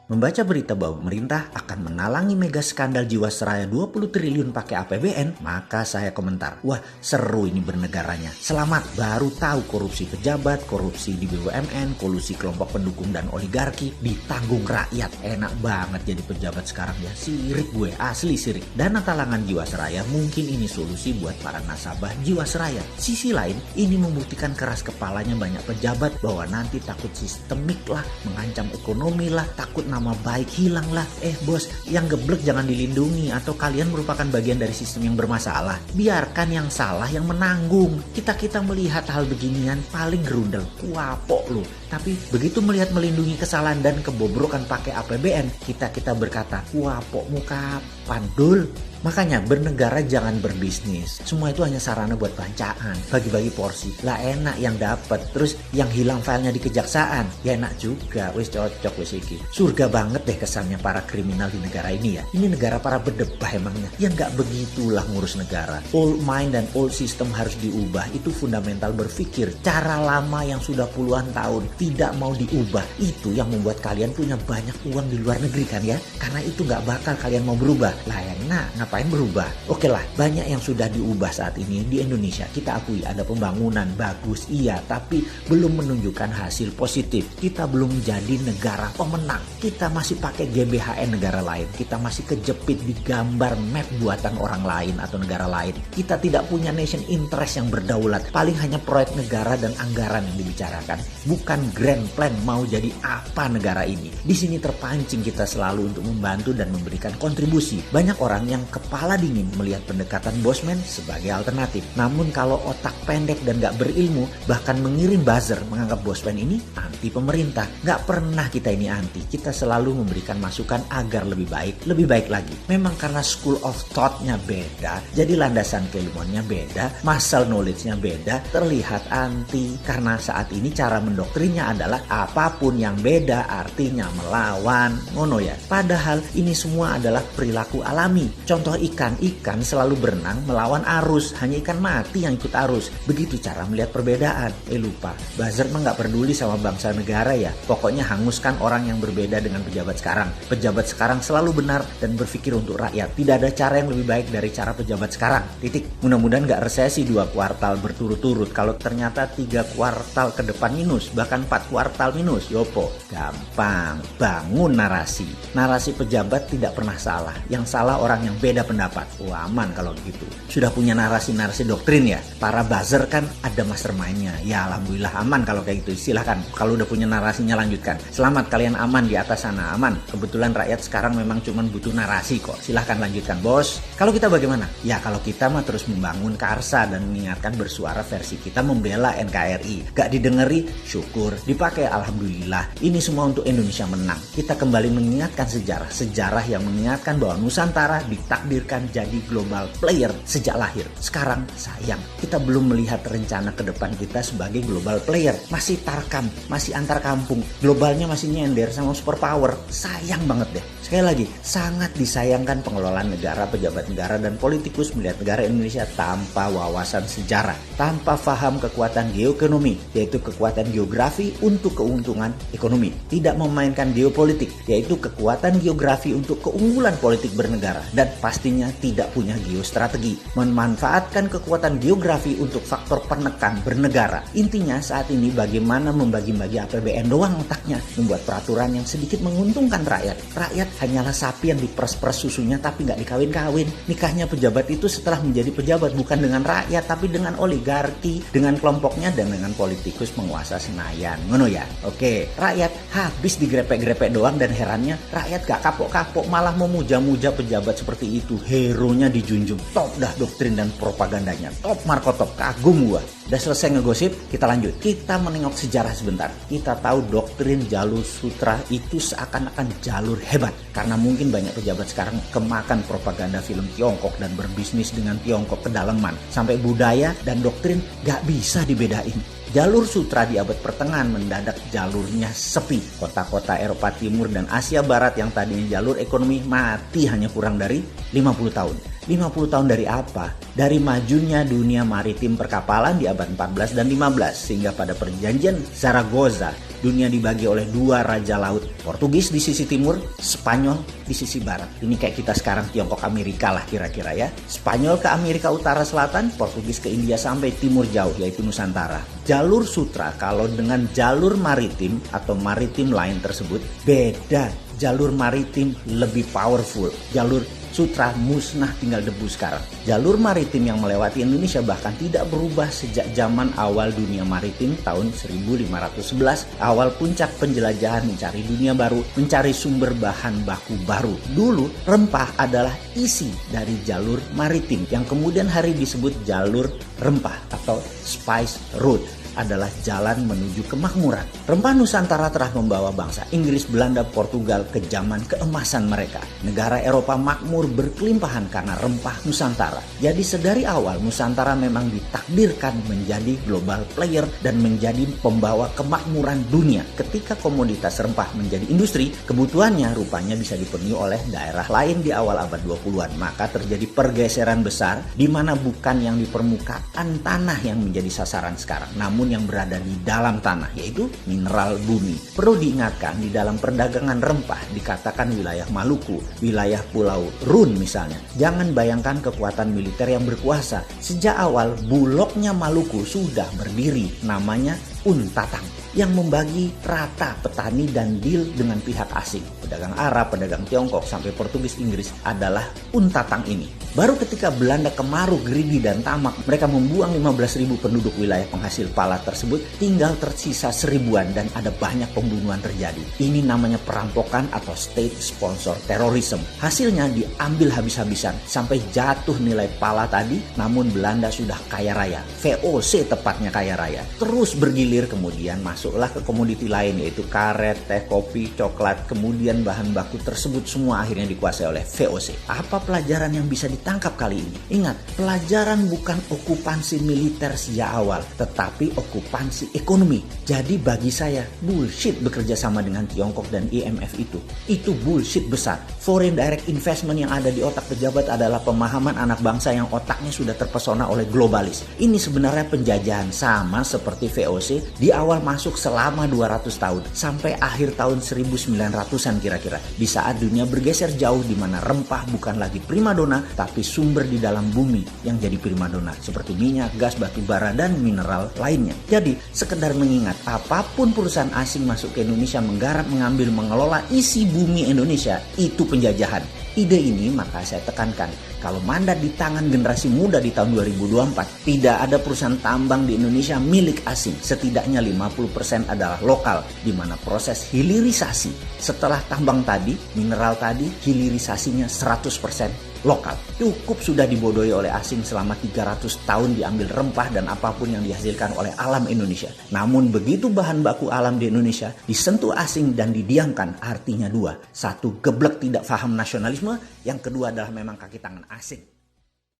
Membaca berita bahwa pemerintah akan menalangi mega skandal Jiwasraya 20 triliun pakai APBN, maka saya komentar, wah seru ini bernegaranya. Selamat, baru tahu korupsi pejabat, korupsi di BUMN, kolusi kelompok pendukung dan oligarki ditanggung rakyat. Enak banget jadi pejabat sekarang ya, sirik gue, asli sirik. Dana talangan Jiwasraya mungkin ini solusi buat para nasabah Jiwasraya. Sisi lain, ini membuktikan keras kepalanya banyak pejabat bahwa nanti takut sistemik lah, mengancam ekonomi lah, takut nama baik hilang lah. Bos, yang geblek jangan dilindungi atau kalian merupakan bagian dari sistem yang bermasalah. Biarkan yang salah yang menanggung. Kita melihat hal beginian paling gerundel, kuapok loh. Tapi begitu melihat melindungi kesalahan dan kebobrokan pakai APBN, kita berkata, kuapokmu kapan dul? Makanya bernegara jangan berbisnis. Semua itu hanya sarana buat bancaan, bagi-bagi porsi. Lah enak yang dapat, terus yang hilang filenya di kejaksaan. Ya enak juga, wis cocok wis iki. Surga banget deh kesannya para kriminal di negara ini ya. Ini negara para berdebah emangnya. Ya nggak begitulah ngurus negara. Old mind dan old system harus diubah. Itu fundamental berpikir. Cara lama yang sudah puluhan tahun tidak mau diubah. Itu yang membuat kalian punya banyak uang di luar negeri kan ya. Karena itu nggak bakal kalian mau berubah. Lah enak, ngapain berubah? Oke lah, banyak yang sudah diubah saat ini di Indonesia. Kita akui ada pembangunan bagus, iya, tapi belum menunjukkan hasil positif. Kita belum jadi negara pemenang. Kita masih pakai GBHN negara lain. Kita masih kejepit di gambar map buatan orang lain atau negara lain. Kita tidak punya nation interest yang berdaulat. Paling hanya proyek negara dan anggaran yang dibicarakan. Bukan grand plan mau jadi apa negara ini. Di sini terpancing kita selalu untuk membantu dan memberikan kontribusi. Banyak orang yang kepala dingin melihat pendekatan bosman sebagai alternatif. Namun kalau otak pendek dan gak berilmu, bahkan mengirim buzzer menganggap bosman ini anti pemerintah. Gak pernah kita ini anti. Kita selalu memberikan masukan agar lebih baik lagi. Memang karena school of thought-nya beda, jadi landasan keilmuannya beda, muscle knowledge-nya beda, terlihat anti. Karena saat ini cara mendoktrinnya adalah apapun yang beda artinya melawan. Ngono ya. Padahal ini semua adalah perilaku alami. Contoh ikan selalu berenang melawan arus, hanya ikan mati yang ikut arus. Begitu cara melihat perbedaan. Lupa, buzzer mah gak peduli sama bangsa negara ya. Pokoknya hanguskan orang yang berbeda dengan pejabat sekarang. Pejabat sekarang selalu benar dan berpikir untuk rakyat. Tidak ada cara yang lebih baik dari cara pejabat sekarang. Titik. Mudah-mudahan gak resesi 2 kuartal berturut-turut. Kalau ternyata 3 kuartal ke depan minus, bahkan 4 kuartal minus, yopo. Gampang, bangun narasi. Narasi pejabat tidak pernah salah. Yang salah orang yang beda pendapat. Aman kalau gitu. Sudah punya narasi-narasi doktrin ya. Para buzzer kan ada mastermind-nya. Ya alhamdulillah aman kalau kayak gitu. Silahkan. Kalau udah punya narasinya lanjutkan. Selamat kalian aman di atas sana. Aman. Kebetulan rakyat sekarang memang cuma butuh narasi kok. Silahkan lanjutkan bos. Kalau kita bagaimana? Ya kalau kita mah terus membangun karsa dan mengingatkan bersuara versi kita membela NKRI. Gak didengeri, syukur. Dipakai, alhamdulillah. Ini semua untuk Indonesia menang. Kita kembali mengingatkan sejarah. Sejarah yang mengingatkan bahwa Nusantara ditakdirkan jadi global player sejak lahir. Sekarang sayang, kita belum melihat rencana ke depan kita sebagai global player. Masih tarkam, masih antar kampung. Globalnya masih nyender sama superpower. Sayang banget deh. Sekali lagi, sangat disayangkan pengelolaan negara, pejabat negara, dan politikus melihat negara Indonesia tanpa wawasan sejarah, tanpa paham kekuatan geoekonomi, yaitu kekuatan geografi untuk keuntungan ekonomi. Tidak memainkan geopolitik, yaitu kekuatan geografi untuk keunggulan politik bernegara, dan pastinya tidak punya geostrategi. Memanfaatkan kekuatan geografi untuk faktor penekan bernegara. Intinya saat ini bagaimana membagi-bagi APBN doang otaknya, membuat peraturan yang sedikit menguntungkan rakyat. Rakyat hanyalah sapi yang diperes-peres susunya tapi nggak dikawin-kawin. Nikahnya pejabat itu setelah menjadi pejabat bukan dengan rakyat tapi dengan oligarki, dengan kelompoknya dan dengan politikus penguasa Senayan. Ngono ya? Oke, rakyat habis digrepek-grepek doang dan herannya rakyat gak kapok-kapok malah memuja-muja pejabat seperti itu. Hero-nya dijunjung. Top dah doktrin dan propagandanya. Top Marco Top. Kagum gua. Udah selesai ngegosip, kita lanjut. Kita menengok sejarah sebentar. Kita tahu doktrin jalur sutra itu seakan-akan jalur hebat. Karena mungkin banyak pejabat sekarang kemakan propaganda film Tiongkok dan berbisnis dengan Tiongkok kedalaman. Sampai budaya dan doktrin gak bisa dibedain. Jalur sutra di abad pertengahan mendadak jalurnya sepi. Kota-kota Eropa Timur dan Asia Barat yang tadinya jalur ekonomi mati hanya kurang dari 50 tahun. 50 tahun dari apa? Dari majunya dunia maritim perkapalan di abad 14 dan 15 sehingga pada perjanjian Zaragoza dunia dibagi oleh dua raja laut, Portugis di sisi timur, Spanyol di sisi barat. Ini kayak kita sekarang Tiongkok Amerika lah kira-kira ya. Spanyol ke Amerika Utara Selatan, Portugis ke India sampai timur jauh yaitu Nusantara. Jalur sutra kalau dengan jalur maritim atau maritim line tersebut beda. Jalur maritim lebih powerful. Jalur sutra musnah tinggal debu sekarang. Jalur maritim yang melewati Indonesia bahkan tidak berubah sejak zaman awal dunia maritim tahun 1511. Awal puncak penjelajahan mencari dunia baru, mencari sumber bahan baku baru. Dulu rempah adalah isi dari jalur maritim yang kemudian hari disebut jalur rempah atau spice road. Adalah jalan menuju kemakmuran. Rempah Nusantara telah membawa bangsa Inggris, Belanda, Portugal ke zaman keemasan mereka. Negara Eropa makmur berkelimpahan karena rempah Nusantara. Jadi sedari awal Nusantara memang ditakdirkan menjadi global player dan menjadi pembawa kemakmuran dunia. Ketika komoditas rempah menjadi industri, kebutuhannya rupanya bisa dipenuhi oleh daerah lain di awal abad 20-an. Maka terjadi pergeseran besar di mana bukan yang di permukaan tanah yang menjadi sasaran sekarang, namun yang berada di dalam tanah, yaitu mineral bumi. Perlu diingatkan, di dalam perdagangan rempah dikatakan wilayah Maluku, wilayah Pulau Run misalnya. Jangan bayangkan kekuatan militer yang berkuasa. Sejak awal bulognya Maluku sudah berdiri, namanya Untatang, yang membagi rata petani dan deal dengan pihak asing. Pedagang Arab, pedagang Tiongkok, sampai Portugis Inggris adalah Untatang ini. Baru ketika Belanda kemaruk, greedy dan tamak, mereka membuang 15.000 penduduk wilayah penghasil pala tersebut, tinggal tersisa 1.000-an dan ada banyak pembunuhan terjadi. Ini namanya perampokan atau state sponsor terrorism. Hasilnya diambil habis-habisan sampai jatuh nilai pala tadi, namun Belanda sudah kaya raya. VOC tepatnya kaya raya. Terus bergilir, kemudian masuklah ke komoditi lain yaitu karet, teh, kopi, coklat, kemudian bahan baku tersebut semua akhirnya dikuasai oleh VOC. Apa pelajaran yang bisa ditangkap kali ini? Ingat, pelajaran bukan okupansi militer sejak awal, tetapi okupansi ekonomi. Jadi bagi saya, bullshit bekerja sama dengan Tiongkok dan IMF itu. Itu bullshit besar. Foreign direct investment yang ada di otak pejabat adalah pemahaman anak bangsa yang otaknya sudah terpesona oleh globalis. Ini sebenarnya penjajahan sama seperti VOC di awal masuk selama 200 tahun sampai akhir tahun 1900-an kira-kira. Di saat dunia bergeser jauh di mana rempah bukan lagi primadona tapi sumber di dalam bumi yang jadi primadona seperti minyak, gas, batu bara dan mineral lainnya. Jadi sekedar mengingat, apapun perusahaan asing masuk ke Indonesia menggarap, mengambil, mengelola isi bumi Indonesia, itu penjajahan. Ide ini maka saya tekankan, kalau mandat di tangan generasi muda di tahun 2024, tidak ada perusahaan tambang di Indonesia milik asing. Setidaknya 50% adalah lokal, di mana proses hilirisasi setelah tambang tadi, mineral tadi, hilirisasinya 100% lokal. Cukup sudah dibodohi oleh asing selama 300 tahun diambil rempah dan apapun yang dihasilkan oleh alam Indonesia. Namun begitu bahan baku alam di Indonesia disentuh asing dan didiamkan, artinya dua. Satu, geblek tidak paham nasionalisme. Yang kedua adalah memang kaki tangan asing.